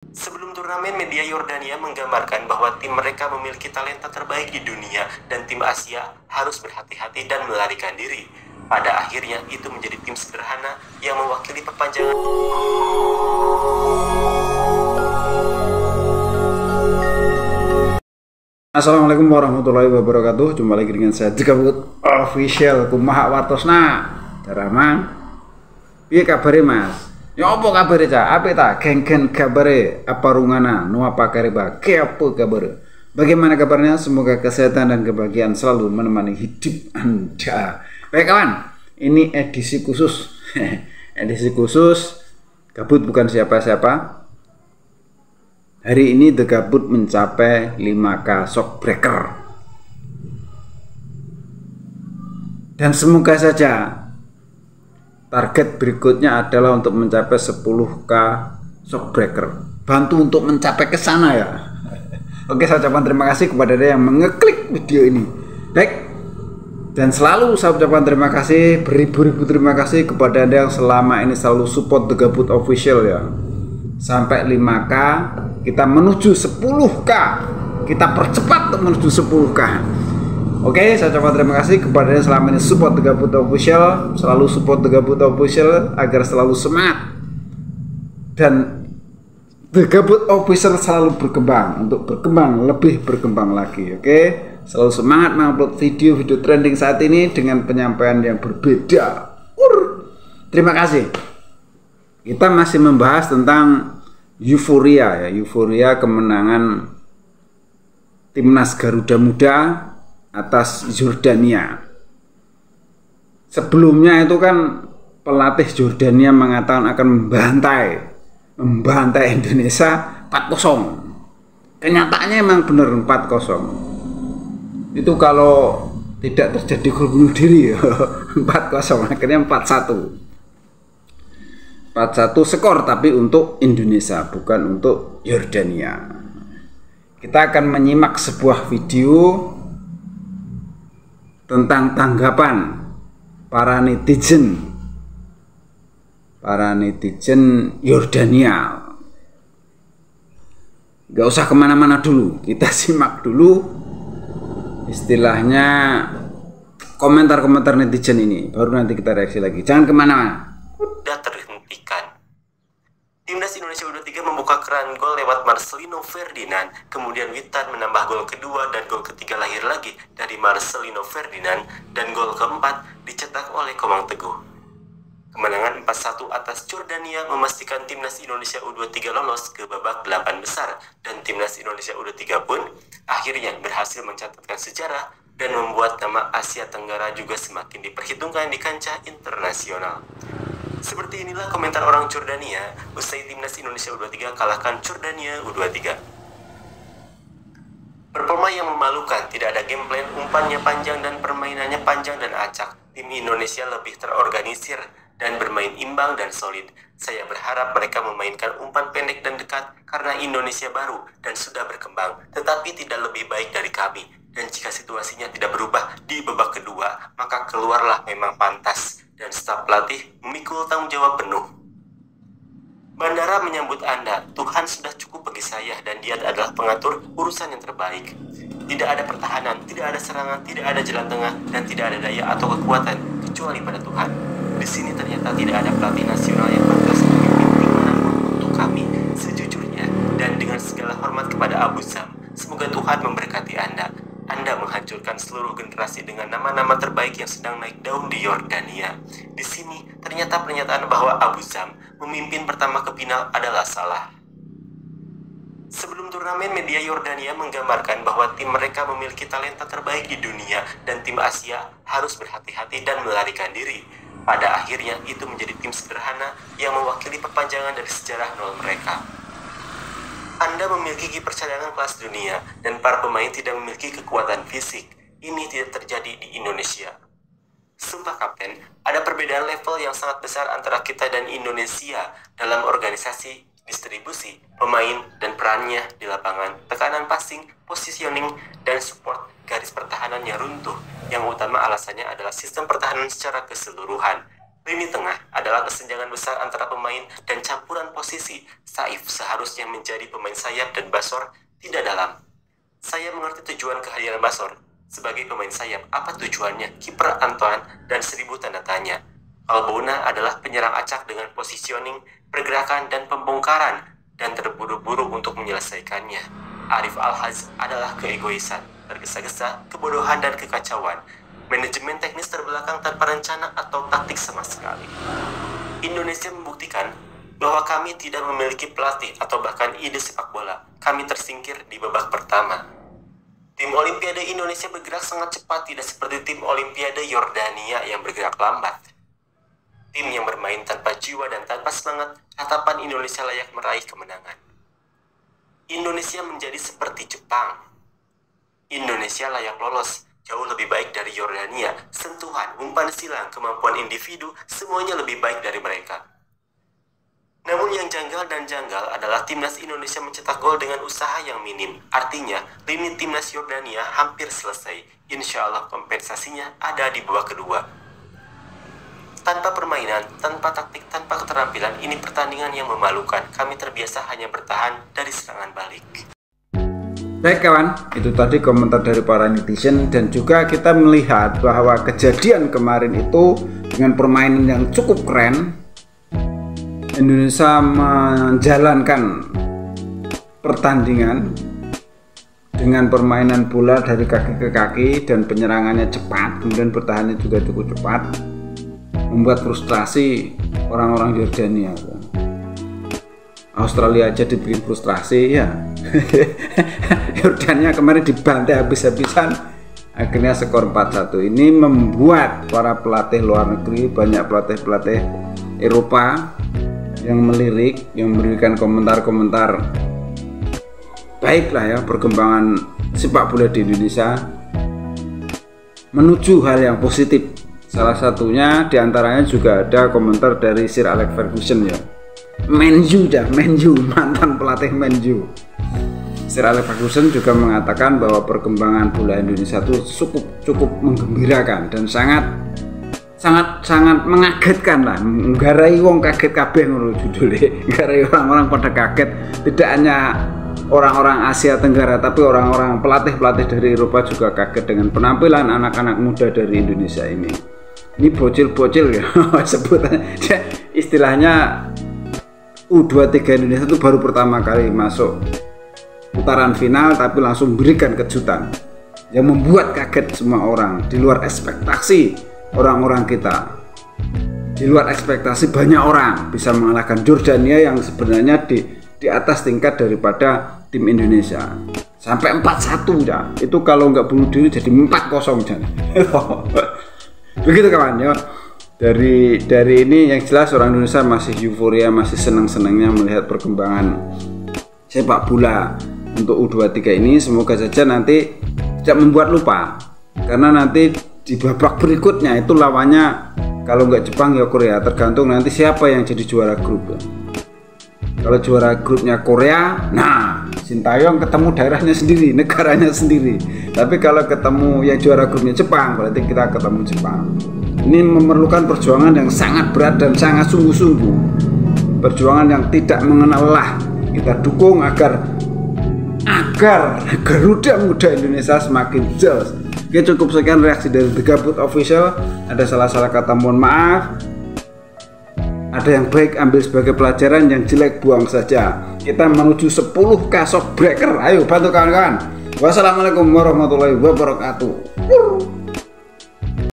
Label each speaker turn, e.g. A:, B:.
A: Sebelum turnamen, media Yordania menggambarkan bahwa tim mereka memiliki talenta terbaik di dunia dan tim Asia harus berhati-hati dan melarikan diri. Pada akhirnya, itu menjadi tim sederhana yang mewakili perpanjangan.
B: Assalamualaikum warahmatullahi wabarakatuh. Jumpa lagi dengan saya Dekabut Official. Kumaha wartosna Daraman. Piye kabare Mas? Ya apa kabare Cak? Apik ta? Geng-geng kabare? Apa rungana? Nu apa kareba? Kepo kabare? Bagaimana kabarnya? Semoga kesehatan dan kebahagiaan selalu menemani hidup Anda. Baik kawan, ini edisi khusus. Edisi khusus Gabut bukan siapa-siapa. Hari ini The Gabut mencapai 5K shockbreaker. Dan semoga saja target berikutnya adalah untuk mencapai 10K shockbreaker. Bantu untuk mencapai ke sana ya. Oke, saya ucapkan terima kasih kepada Anda yang mengeklik video ini. Baik. Dan selalu saya ucapkan terima kasih, beribu-ribu terima kasih kepada Anda yang selama ini selalu support The Gabut Official ya. Sampai 5K, kita menuju 10K, kita percepat untuk menuju 10K. Oke, saya ucapkan terima kasih kepada yang selama ini support The Gabut Official, selalu support The Gabut Official agar selalu semangat dan The Gabut Official selalu berkembang, untuk berkembang, lebih berkembang lagi. Oke, selalu semangat mengupload video-video trending saat ini dengan penyampaian yang berbeda. Terima kasih. Kita masih membahas tentang euforia ya, euforia kemenangan timnas Garuda Muda atas Jordania. Sebelumnya itu kan pelatih Jordania mengatakan akan membantai Indonesia 4-0. Kenyataannya emang benar 4-0. Itu kalau tidak terjadi gol bunuh diri ya. 4-0 akhirnya 4-1. 4-1 skor, tapi untuk Indonesia bukan untuk Yordania. Kita akan menyimak sebuah video tentang tanggapan para netizen Yordania. Gak usah kemana-mana dulu, kita simak dulu istilahnya komentar-komentar netizen ini, baru nanti kita reaksi lagi. Jangan kemana-mana.
A: Sudah terhentikan. Timnas Indonesia U23 membuka keran gol lewat Marcelino Ferdinand, kemudian Witan menambah gol kedua dan gol ketiga lahir lagi dari Marcelino Ferdinand, dan gol keempat dicetak oleh Komang Teguh. Kemenangan 4-1 atas Jordania memastikan Timnas Indonesia U23 lolos ke babak 8 besar, dan Timnas Indonesia U23 pun akhirnya berhasil mencatatkan sejarah dan membuat nama Asia Tenggara juga semakin diperhitungkan di kancah internasional. Seperti inilah komentar orang Jordania usai Timnas Indonesia U23 kalahkan Jordania U23. Performa yang memalukan, tidak ada game plan, umpannya panjang dan permainannya panjang dan acak. Tim Indonesia lebih terorganisir dan bermain imbang dan solid. Saya berharap mereka memainkan umpan pendek dan dekat karena Indonesia baru dan sudah berkembang, tetapi tidak lebih baik dari kami. Dan jika situasinya tidak berubah di babak kedua, maka keluarlah memang pantas. Dan staf pelatih memikul tanggung jawab penuh. Bandara menyambut Anda. Tuhan sudah cukup bagi saya dan Dia adalah pengatur urusan yang terbaik. Tidak ada pertahanan, tidak ada serangan, tidak ada jalan tengah, dan tidak ada daya atau kekuatan kecuali pada Tuhan. Di sini ternyata tidak ada pelatih nasional yang pantas memimpin tim manapun untuk kami. Sejujurnya dan dengan segala hormat kepada Abu Zam, semoga Tuhan memberkati Anda. Anda menghancurkan seluruh generasi dengan nama-nama terbaik yang sedang naik daun di Yordania. Di sini, ternyata pernyataan bahwa Abu Zam memimpin pertama ke final adalah salah. Sebelum turnamen, media Yordania menggambarkan bahwa tim mereka memiliki talenta terbaik di dunia dan tim Asia harus berhati-hati dan melarikan diri. Pada akhirnya, itu menjadi tim sederhana yang mewakili perpanjangan dari sejarah nol mereka. Anda memiliki kiper cadangan kelas dunia dan para pemain tidak memiliki kekuatan fisik. Ini tidak terjadi di Indonesia. Sumpah Kapten, ada perbedaan level yang sangat besar antara kita dan Indonesia dalam organisasi, distribusi, pemain, dan perannya di lapangan, tekanan passing, positioning, dan support garis pertahanan yang runtuh. Yang utama alasannya adalah sistem pertahanan secara keseluruhan. Lini tengah adalah kesenjangan besar antara pemain dan campuran posisi. Saif seharusnya menjadi pemain sayap dan Basor tidak dalam. Saya mengerti tujuan kehadiran Basor sebagai pemain sayap. Apa tujuannya? Kiper Antoine dan 1000 tanda tanya. Kalbona adalah penyerang acak dengan positioning, pergerakan, dan pembongkaran, dan terburu-buru untuk menyelesaikannya. Arif Alhaj adalah keegoisan, tergesa-gesa, kebodohan, dan kekacauan. Manajemen teknis terbelakang tanpa rencana atau taktik sama sekali. Indonesia membuktikan bahwa kami tidak memiliki pelatih atau bahkan ide sepak bola. Kami tersingkir di babak pertama. Tim Olimpiade Indonesia bergerak sangat cepat, tidak seperti tim Olimpiade Yordania yang bergerak lambat. Tim yang bermain tanpa jiwa dan tanpa semangat, harapan Indonesia layak meraih kemenangan. Indonesia menjadi seperti Jepang. Indonesia layak lolos, jauh lebih baik dari Yordania. Sentuhan, umpan silang, kemampuan individu, semuanya lebih baik dari mereka. Namun yang janggal adalah timnas Indonesia mencetak gol dengan usaha yang minim. Artinya, lini timnas Yordania hampir selesai. Insya Allah kompensasinya ada di babak kedua. Tanpa permainan, tanpa taktik, tanpa keterampilan, ini pertandingan yang memalukan. Kami terbiasa hanya bertahan dari serangan balik.
B: Baik kawan, itu tadi komentar dari para netizen, dan juga kita melihat bahwa kejadian kemarin itu dengan permainan yang cukup keren, Indonesia menjalankan pertandingan dengan permainan bola dari kaki ke kaki dan penyerangannya cepat, kemudian bertahannya juga cukup cepat, membuat frustrasi orang-orang Yordania. Australia aja dibikin frustrasi ya. Yordania kemarin dibantai habis-habisan, akhirnya skor 4-1. Ini membuat para pelatih luar negeri, banyak pelatih-pelatih Eropa yang melirik, yang memberikan komentar-komentar baiklah ya perkembangan sepak bola di Indonesia menuju hal yang positif. Salah satunya diantaranya juga ada komentar dari Sir Alex Ferguson ya, Man U, mantan pelatih Man U. Sir Alex Ferguson juga mengatakan bahwa perkembangan bola Indonesia itu cukup menggembirakan dan sangat mengagetkan lah. Nggarai wong kaget kabeh ngono judulnya. Nggarai orang-orang pada kaget, tidak hanya orang-orang Asia Tenggara tapi orang-orang pelatih-pelatih dari Eropa juga kaget dengan penampilan anak-anak muda dari Indonesia ini. Ini bocil-bocil ya sebutannya, istilahnya U23 Indonesia itu baru pertama kali masuk putaran final tapi langsung memberikan kejutan yang membuat kaget semua orang, di luar ekspektasi orang-orang kita, di luar ekspektasi banyak orang bisa mengalahkan Yordania yang sebenarnya di atas tingkat daripada tim Indonesia. Sampai 4-1 ya, itu kalau nggak bunuh diri jadi 4-0 jangan. Begitu kawan ya. Dari ini yang jelas orang Indonesia masih euforia, masih senang-senangnya melihat perkembangan sepak bola untuk U23 ini. Semoga saja nanti tidak membuat lupa, karena nanti di babak berikutnya itu lawannya kalau nggak Jepang ya Korea, tergantung nanti siapa yang jadi juara grup ya. Kalau juara grupnya Korea, nah Sintayong ketemu daerahnya sendiri, negaranya sendiri. Tapi kalau ketemu yang juara grupnya Jepang, berarti kita ketemu Jepang. Ini memerlukan perjuangan yang sangat berat dan sangat sungguh-sungguh. Perjuangan yang tidak mengenal lelah. Kita dukung agar Garuda Muda Indonesia semakin jelas. Oke, cukup sekian reaksi dari The Gabut Official. Ada salah-salah kata mohon maaf. Ada yang baik ambil sebagai pelajaran, yang jelek buang saja. Kita menuju 10k shockbreaker. Ayo bantu kawan-kawan. Wassalamualaikum warahmatullahi wabarakatuh.